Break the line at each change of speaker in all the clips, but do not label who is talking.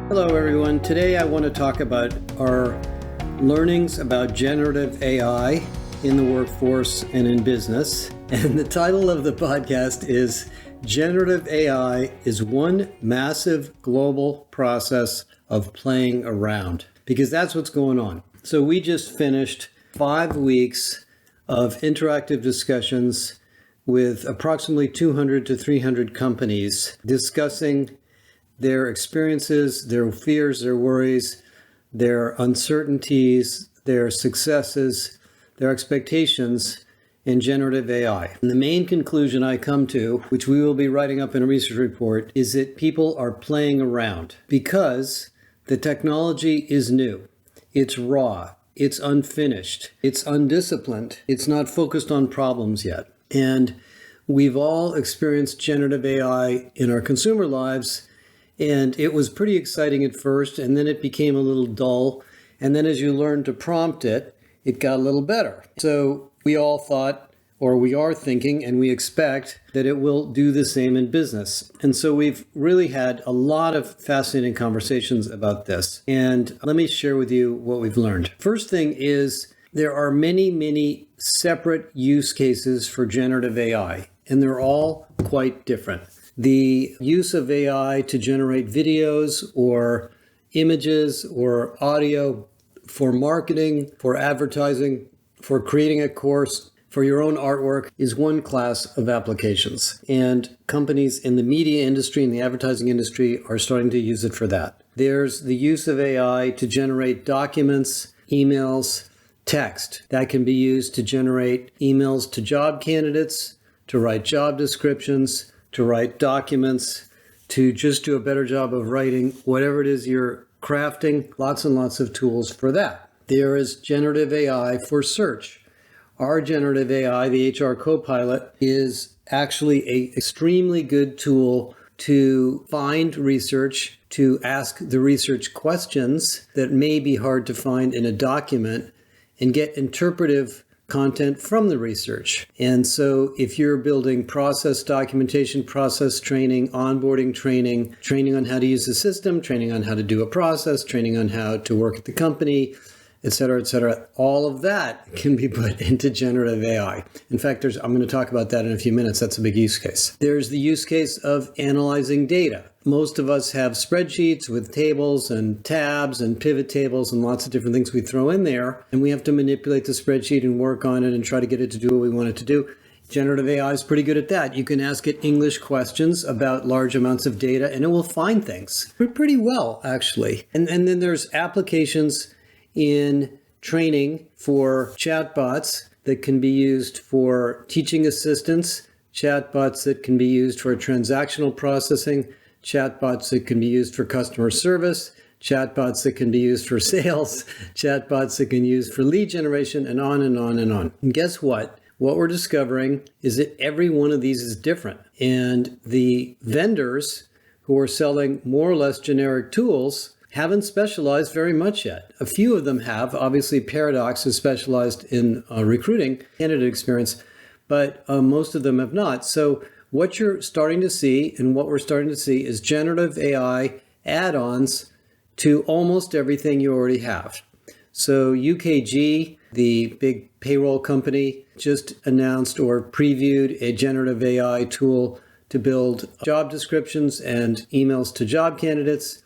Hello, everyone. Today I want to talk about our learnings about generative AI in the workforce and in business. And the title of the podcast is Generative AI is One Massive Global Process of Playing Around, because that's what's going on. So we just finished 5 weeks of interactive discussions with approximately 200 to 300 companies discussing their experiences, their fears, their worries, their uncertainties, their successes, their expectations in generative AI. And the main conclusion I come to, which we will be writing up in a research report, is that people are playing around because the technology is new. It's raw. It's unfinished. It's undisciplined. It's not focused on problems yet. And we've all experienced generative AI in our consumer lives. And it was pretty exciting at first, and then it became a little dull. And then as you learned to prompt it, it got a little better. So we all thought, or we are thinking, and we expect that it will do the same in business. And so we've really had a lot of fascinating conversations about this. And let me share with you what we've learned. First thing is there are many separate use cases for generative AI, and they're all quite different. The use of AI to generate videos or images or audio for marketing, for advertising, for creating a course, for your own artwork is one class of applications. And companies in the media industry and the advertising industry are starting to use it for that. There's the use of AI to generate documents, emails, text. That can be used to generate emails to job candidates, to write job descriptions, to write documents, to just do a better job of writing whatever it is you're crafting. Lots and lots of tools for that. There is generative AI for search. Our generative AI, the HR Copilot, is actually an extremely good tool to find research, to ask the research questions that may be hard to find in a document, and get interpretive content from the research. And so if you're building process documentation, process training, onboarding training, training on how to use the system, training on how to do a process, training on how to work at the company, et cetera, all of that can be put into generative AI. In fact, I'm going to talk about that in a few minutes. That's a big use case. There's the use case of analyzing data. Most of us have spreadsheets with tables and tabs and pivot tables and lots of different things we throw in there. And we have to manipulate the spreadsheet and work on it and try to get it to do what we want it to do. Generative AI is pretty good at that. You can ask it English questions about large amounts of data and it will find things pretty well, actually. And then there's applications in training for chatbots that can be used for teaching assistants, chatbots that can be used for transactional processing, chatbots that can be used for customer service, chatbots that can be used for sales, chatbots that can be used for lead generation, and on and on and on. And guess what? What we're discovering is that every one of these is different. And the vendors who are selling more or less generic tools haven't specialized very much yet. A few of them have. Obviously, Paradox is specialized in recruiting, candidate experience, but most of them have not. So what you're starting to see and what we're starting to see is generative AI add-ons to almost everything you already have. So UKG, the big payroll company, just announced or previewed a generative AI tool to build job descriptions and emails to job candidates.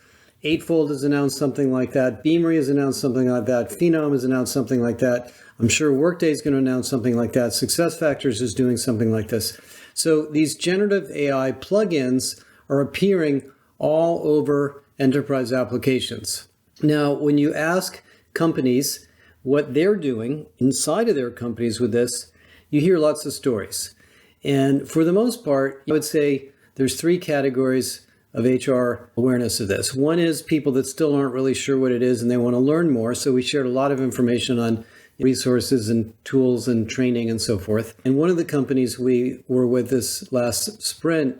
Eightfold has announced something like that. Beamery has announced something like that. Phenom has announced something like that. I'm sure Workday is going to announce something like that. SuccessFactors is doing something like this. So these generative AI plugins are appearing all over enterprise applications. Now, when you ask companies what they're doing inside of their companies with this, you hear lots of stories. And for the most part, I would say there's 3 categories of HR awareness of this. One is people that still aren't really sure what it is and they want to learn more. So we shared a lot of information on resources and tools and training and so forth. And one of the companies we were with this last sprint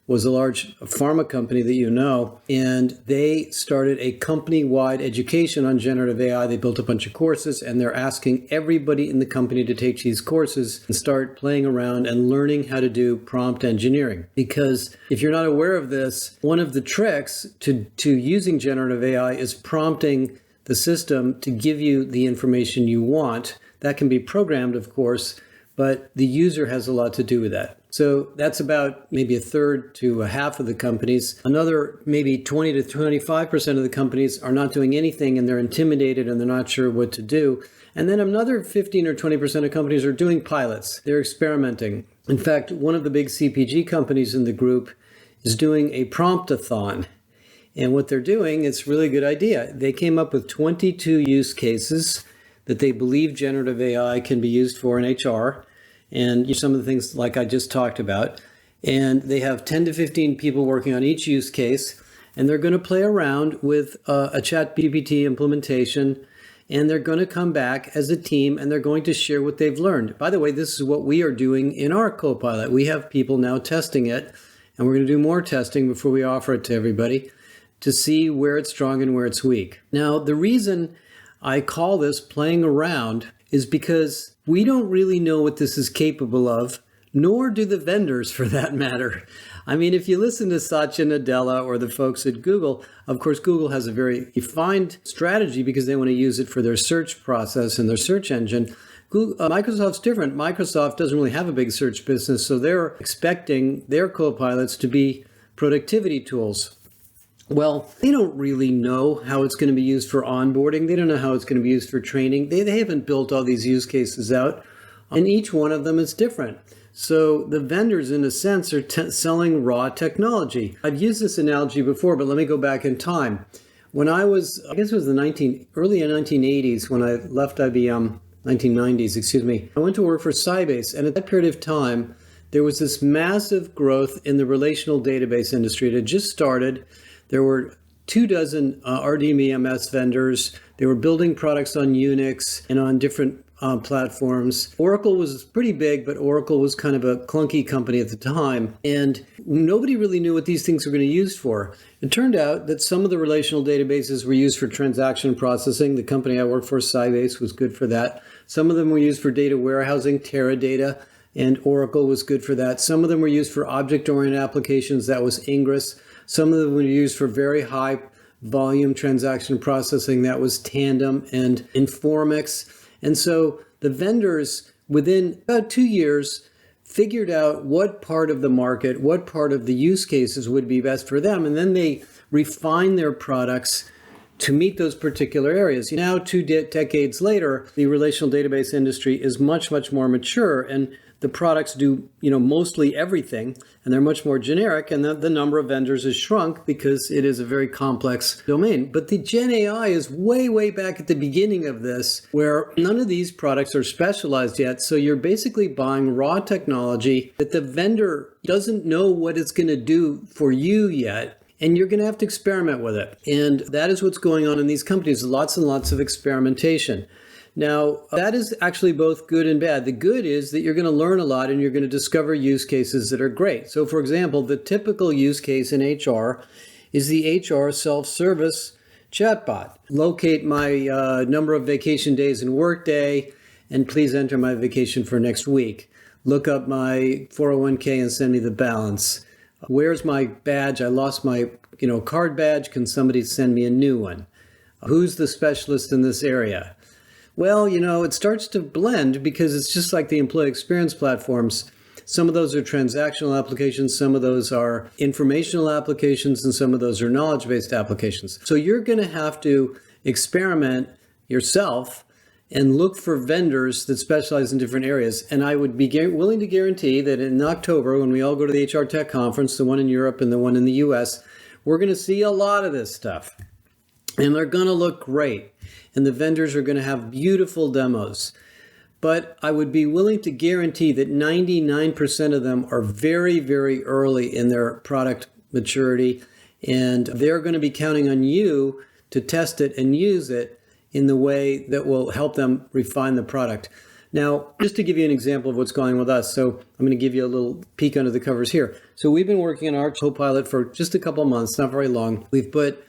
was a large pharma company that you know, and they started a company-wide education on generative AI. They built a bunch of courses, and they're asking everybody in the company to take these courses and start playing around and learning how to do prompt engineering. Because if you're not aware of this, one of the tricks to using generative AI is prompting the system to give you the information you want. That can be programmed, of course, but the user has a lot to do with that. So that's about maybe a third to a half of the companies. Another maybe 20 to 25% of the companies are not doing anything, and they're intimidated and they're not sure what to do. And then another 15 or 20% of companies are doing pilots. They're experimenting. In fact, one of the big CPG companies in the group is doing a promptathon. And what they're doing, it's a really good idea. They came up with 22 use cases that they believe generative AI can be used for in HR. And some of the things like I just talked about. And they have 10 to 15 people working on each use case. And they're going to play around with a ChatGPT implementation. And they're going to come back as a team, and they're going to share what they've learned. By the way, this is what we are doing in our Copilot. We have people now testing it. And we're going to do more testing before we offer it to everybody to see where it's strong and where it's weak. Now, the reason I call this playing around is because we don't really know what this is capable of, nor do the vendors for that matter. I mean, if you listen to Satya Nadella or the folks at Google, of course, Google has a very defined strategy because they want to use it for their search process and their search engine. Microsoft's different. Microsoft doesn't really have a big search business, so they're expecting their copilots to be productivity tools. Well, they don't really know how it's going to be used for onboarding. They don't know how it's going to be used for training. They haven't built all these use cases out, and each one of them is different. So the vendors, in a sense, are selling raw technology. I've used this analogy before, but let me go back in time. When I guess it was the early 1980s when I left IBM, 1990s, excuse me, I went to work for Sybase, and at that period of time, there was this massive growth in the relational database industry. It had just started. There were 24 RDBMS vendors. They were building products on Unix and on different platforms. Oracle was pretty big, but Oracle was kind of a clunky company at the time. And nobody really knew what these things were going to be used for. It turned out that some of the relational databases were used for transaction processing. The company I worked for, Sybase, was good for that. Some of them were used for data warehousing, Teradata, and Oracle was good for that. Some of them were used for object-oriented applications. That was Ingress. Some of them were used for very high volume transaction processing. That was Tandem and Informix. And so the vendors, within about 2 years, figured out what part of the market, what part of the use cases would be best for them. And then they refined their products to meet those particular areas. Now, 2 decades later, the relational database industry is much, much more mature, and the products do, mostly everything, and they're much more generic, and the number of vendors has shrunk because it is a very complex domain. But the Gen AI is way, way back at the beginning of this, where none of these products are specialized yet. So you're basically buying raw technology that the vendor doesn't know what it's going to do for you yet. And you're going to have to experiment with it. And that is what's going on in these companies. Lots and lots of experimentation. Now, that is actually both good and bad. The good is that you're going to learn a lot and you're going to discover use cases that are great. So, for example, the typical use case in HR is the HR self-service chatbot. Locate my number of vacation days in Workday, and please enter my vacation for next week. Look up my 401k and send me the balance. Where's my badge? I lost my, card badge. Can somebody send me a new one? Who's the specialist in this area? Well, it starts to blend because it's just like the employee experience platforms. Some of those are transactional applications, some of those are informational applications, and some of those are knowledge-based applications. So you're going to have to experiment yourself and look for vendors that specialize in different areas. And I would be willing to guarantee that in October, when we all go to the HR Tech Conference, the one in Europe and the one in the US, we're going to see a lot of this stuff. And they're going to look great. And the vendors are going to have beautiful demos. But I would be willing to guarantee that 99% of them are very, very early in their product maturity. And they're going to be counting on you to test it and use it in the way that will help them refine the product. Now, just to give you an example of what's going on with us, so I'm going to give you a little peek under the covers here. So we've been working on our Copilot for just a couple of months, not very long. We've put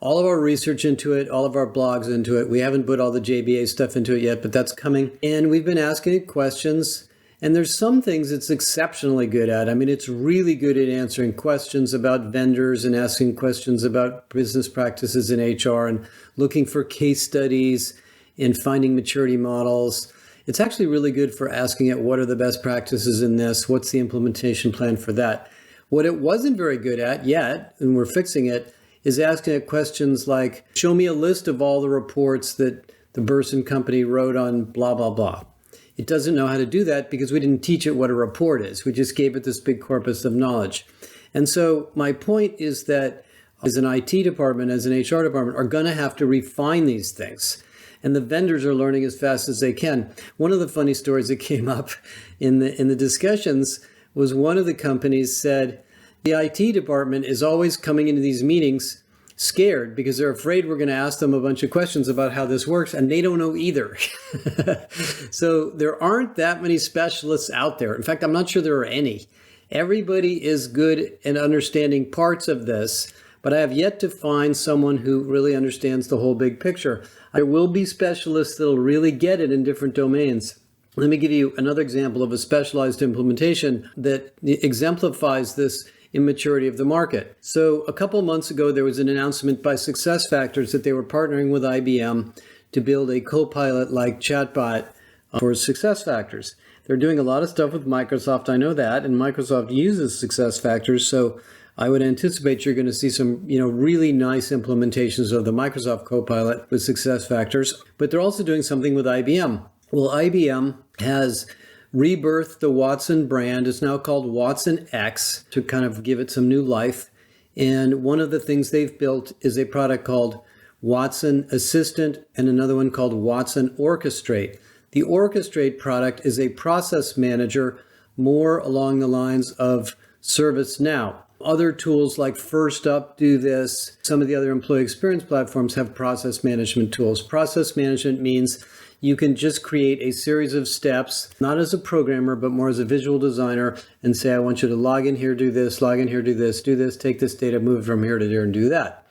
all of our research into it, all of our blogs into it. We haven't put all the JBA stuff into it yet, but that's coming. And we've been asking it questions. And there's some things it's exceptionally good at. I mean, it's really good at answering questions about vendors and asking questions about business practices in HR and looking for case studies and finding maturity models. It's actually really good for asking it, what are the best practices in this? What's the implementation plan for that? What it wasn't very good at yet, and we're fixing it, is asking it questions like, show me a list of all the reports that the Burson company wrote on blah, blah, blah. It doesn't know how to do that because we didn't teach it what a report is. We just gave it this big corpus of knowledge. And so my point is that as an IT department, as an HR department, are going to have to refine these things. And the vendors are learning as fast as they can. One of the funny stories that came up in the discussions was one of the companies said, the IT department is always coming into these meetings scared because they're afraid we're going to ask them a bunch of questions about how this works, and they don't know either. So there aren't that many specialists out there. In fact, I'm not sure there are any. Everybody is good at understanding parts of this, but I have yet to find someone who really understands the whole big picture. There will be specialists that'll really get it in different domains. Let me give you another example of a specialized implementation that exemplifies this immaturity of the market. So a couple of months ago, there was an announcement by SuccessFactors that they were partnering with IBM to build a Copilot-like chatbot for SuccessFactors. They're doing a lot of stuff with Microsoft, I know that, and Microsoft uses SuccessFactors, so I would anticipate you're going to see some, really nice implementations of the Microsoft Copilot with SuccessFactors, but they're also doing something with IBM. Well, IBM has rebirthed the Watson brand. It's now called Watson X to kind of give it some new life. And one of the things they've built is a product called Watson Assistant and another one called Watson Orchestrate. The Orchestrate product is a process manager more along the lines of ServiceNow. Other tools like First Up do this. Some of the other employee experience platforms have process management tools. Process management means you can just create a series of steps, not as a programmer, but more as a visual designer, and say, I want you to log in here, do this, log in here, do this, take this data, move it from here to there, and do that.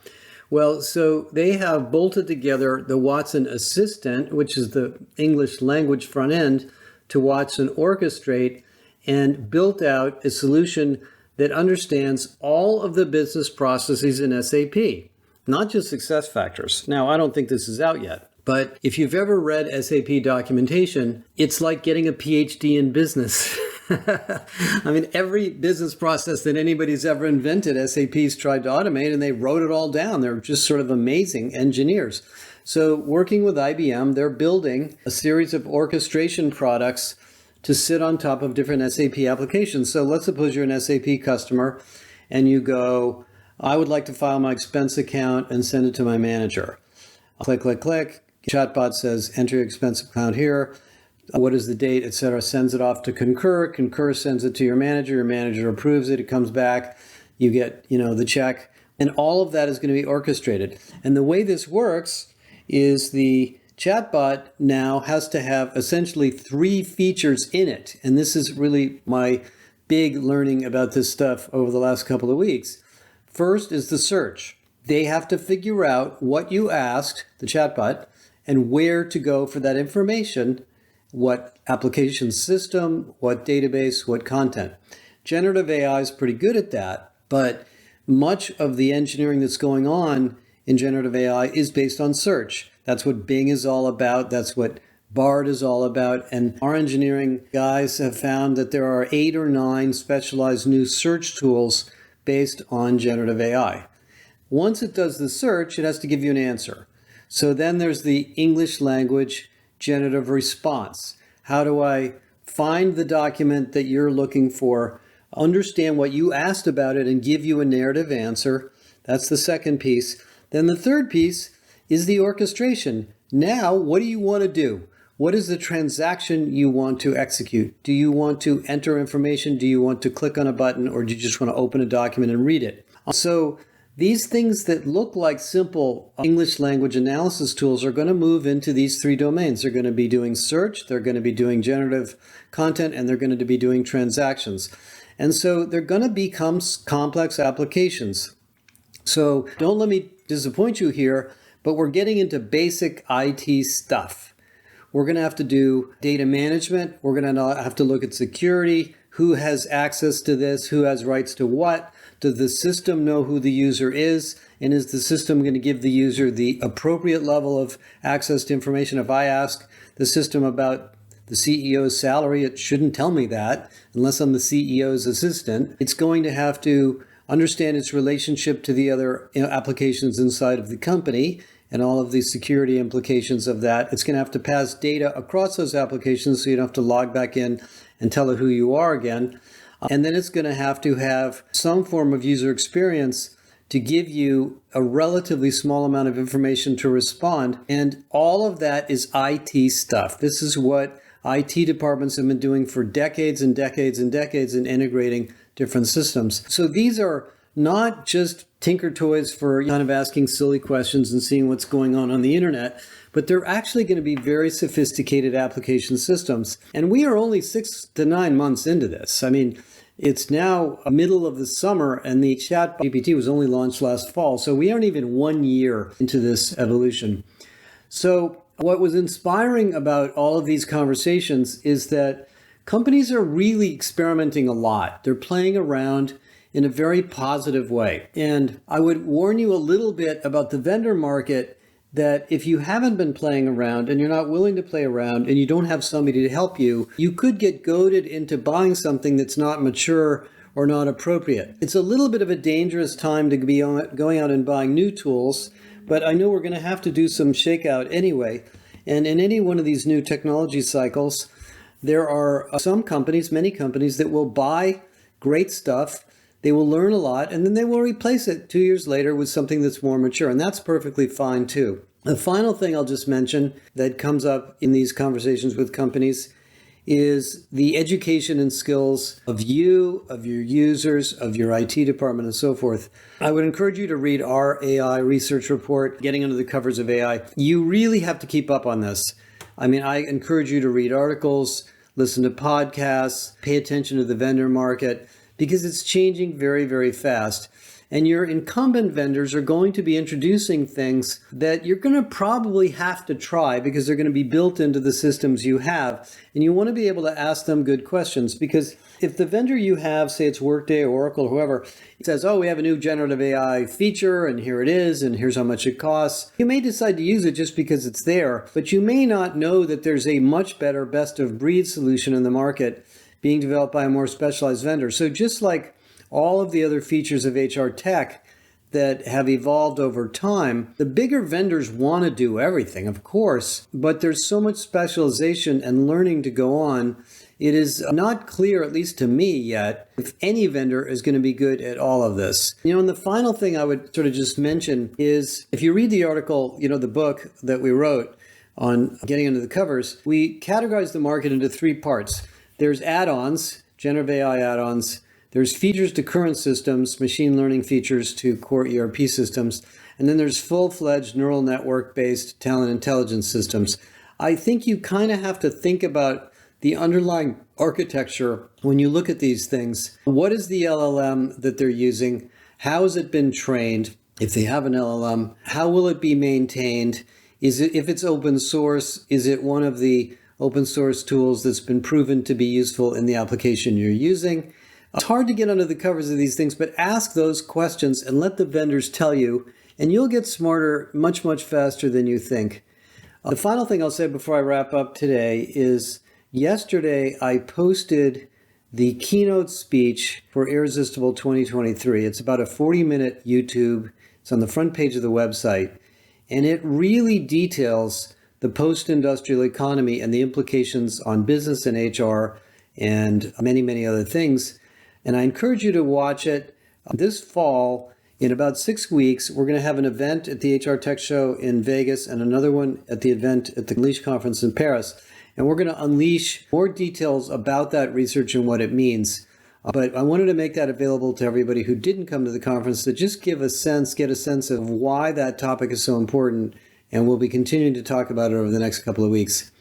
Well, so they have bolted together the Watson Assistant, which is the English language front end, to Watson Orchestrate, and built out a solution that understands all of the business processes in SAP, not just SuccessFactors. Now, I don't think this is out yet, but if you've ever read SAP documentation, it's like getting a PhD in business. I mean, every business process that anybody's ever invented, SAP's tried to automate, and they wrote it all down. They're just sort of amazing engineers. So working with IBM, they're building a series of orchestration products to sit on top of different SAP applications. So let's suppose you're an SAP customer and you go, I would like to file my expense account and send it to my manager. Click, click, click. Chatbot says, enter your expense account here. What is the date, etc. Sends it off to Concur. Concur sends it to your manager approves it. It comes back. You get, the check. And all of that is going to be orchestrated. And the way this works is the chatbot now has to have essentially 3 features in it. And this is really my big learning about this stuff over the last couple of weeks. First is the search. They have to figure out what you asked, the chatbot, and where to go for that information, what application system, what database, what content. Generative AI is pretty good at that, but much of the engineering that's going on in generative AI is based on search. That's what Bing is all about. That's what Bard is all about. And our engineering guys have found that there are 8 or 9 specialized new search tools based on generative AI. Once it does the search, it has to give you an answer. So then there's the English language generative response. How do I find the document that you're looking for, understand what you asked about it, and give you a narrative answer? That's the second piece. Then the third piece is the orchestration. Now, what do you want to do? What is the transaction you want to execute? Do you want to enter information? Do you want to click on a button? Or do you just want to open a document and read it? So these things that look like simple English language analysis tools are going to move into these three domains. They're going to be doing search, they're going to be doing generative content, and they're going to be doing transactions. And so they're going to become complex applications. So don't let me disappoint you here, but we're getting into basic IT stuff. We're going to have to do data management. We're going to have to look at security. Who has access to this? Who has rights to what? Does the system know who the user is? And is the system going to give the user the appropriate level of access to information? If I ask the system about the CEO's salary, it shouldn't tell me that unless I'm the CEO's assistant. It's going to have to understand its relationship to the other applications inside of the company and all of the security implications of that. It's going to have to pass data across those applications so you don't have to log back in and tell it who you are again. And then it's going to have some form of user experience to give you a relatively small amount of information to respond. And all of that is IT stuff. This is what IT departments have been doing for decades and decades and decades in integrating different systems. So these are not just tinker toys for kind of asking silly questions and seeing what's going on the internet, but they're actually going to be very sophisticated application systems. And we are only 6 to 9 months into this. I mean, it's now middle of the summer and the chat GPT was only launched last fall. So we aren't even 1 year into this evolution. So what was inspiring about all of these conversations is that companies are really experimenting a lot. They're playing around in a very positive way. And I would warn you a little bit about the vendor market that if you haven't been playing around and you're not willing to play around and you don't have somebody to help you, you could get goaded into buying something that's not mature or not appropriate. It's a little bit of a dangerous time to be going out and buying new tools, but I know we're going to have to do some shakeout anyway. And in any one of these new technology cycles, there are some companies, many companies, that will buy great stuff. They will learn a lot, and then they will replace it 2 years later with something that's more mature, and that's perfectly fine too. The final thing I'll just mention that comes up in these conversations with companies is the education and skills of you, of your users, of your IT department, and so forth. I would encourage you to read our AI research report, Getting Under the Covers of AI. You really have to keep up on this. I mean, I encourage you to read articles, listen to podcasts, pay attention to the vendor market, because it's changing very, very fast. And your incumbent vendors are going to be introducing things that you're going to probably have to try because they're going to be built into the systems you have. And you want to be able to ask them good questions, because if the vendor you have, say it's Workday or Oracle or whoever, says, oh, we have a new generative AI feature and here it is and here's how much it costs, you may decide to use it just because it's there, but you may not know that there's a much better best of breed solution in the market being developed by a more specialized vendor. So just like all of the other features of HR tech that have evolved over time, the bigger vendors want to do everything, of course, but there's so much specialization and learning to go on. It is not clear, at least to me yet, if any vendor is going to be good at all of this. And the final thing I would sort of just mention is, if you read the article, the book that we wrote on Getting Under the Covers, we categorize the market into 3 parts. There's add-ons, generative AI add-ons. There's features to current systems, machine learning features to core ERP systems. And then there's full-fledged neural network-based talent intelligence systems. I think you kind of have to think about the underlying architecture when you look at these things. What is the LLM that they're using? How has it been trained? If they have an LLM, how will it be maintained? If it's open source, is it one of the open source tools that's been proven to be useful in the application you're using? It's hard to get under the covers of these things, but ask those questions and let the vendors tell you, and you'll get smarter much, much faster than you think. The final thing I'll say before I wrap up today is, yesterday I posted the keynote speech for Irresistible 2023. It's about a 40-minute YouTube. It's on the front page of the website, and it really details the post-industrial economy and the implications on business and HR and many, many other things. And I encourage you to watch it. This fall, in about 6 weeks, we're going to have an event at the HR Tech Show in Vegas and another one at the event at the Unleash Conference in Paris. And we're going to unleash more details about that research and what it means. But I wanted to make that available to everybody who didn't come to the conference to just get a sense of why that topic is so important. And we'll be continuing to talk about it over the next couple of weeks.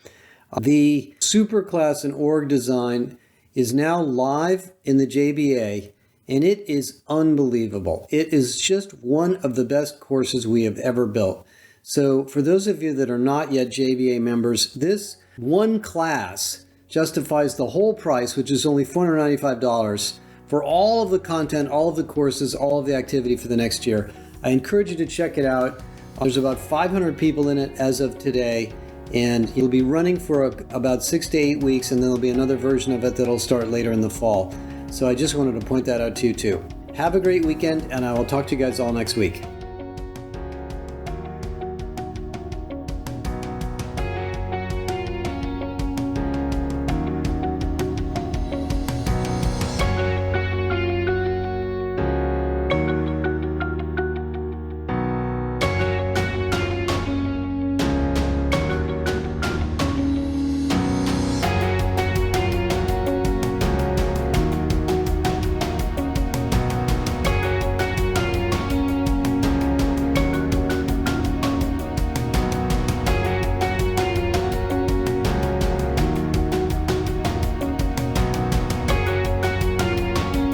The superclass in org design is now live in the JBA, and it is unbelievable. It is just one of the best courses we have ever built. So for those of you that are not yet JBA members, this one class justifies the whole price, which is only $495, for all of the content, all of the courses, all of the activity for the next year. I encourage you to check it out. There's about 500 people in it as of today, and it'll be running for about 6 to 8 weeks, and then there'll be another version of it that'll start later in the fall. So I just wanted to point that out to you too. Have a great weekend, and I will talk to you guys all next week.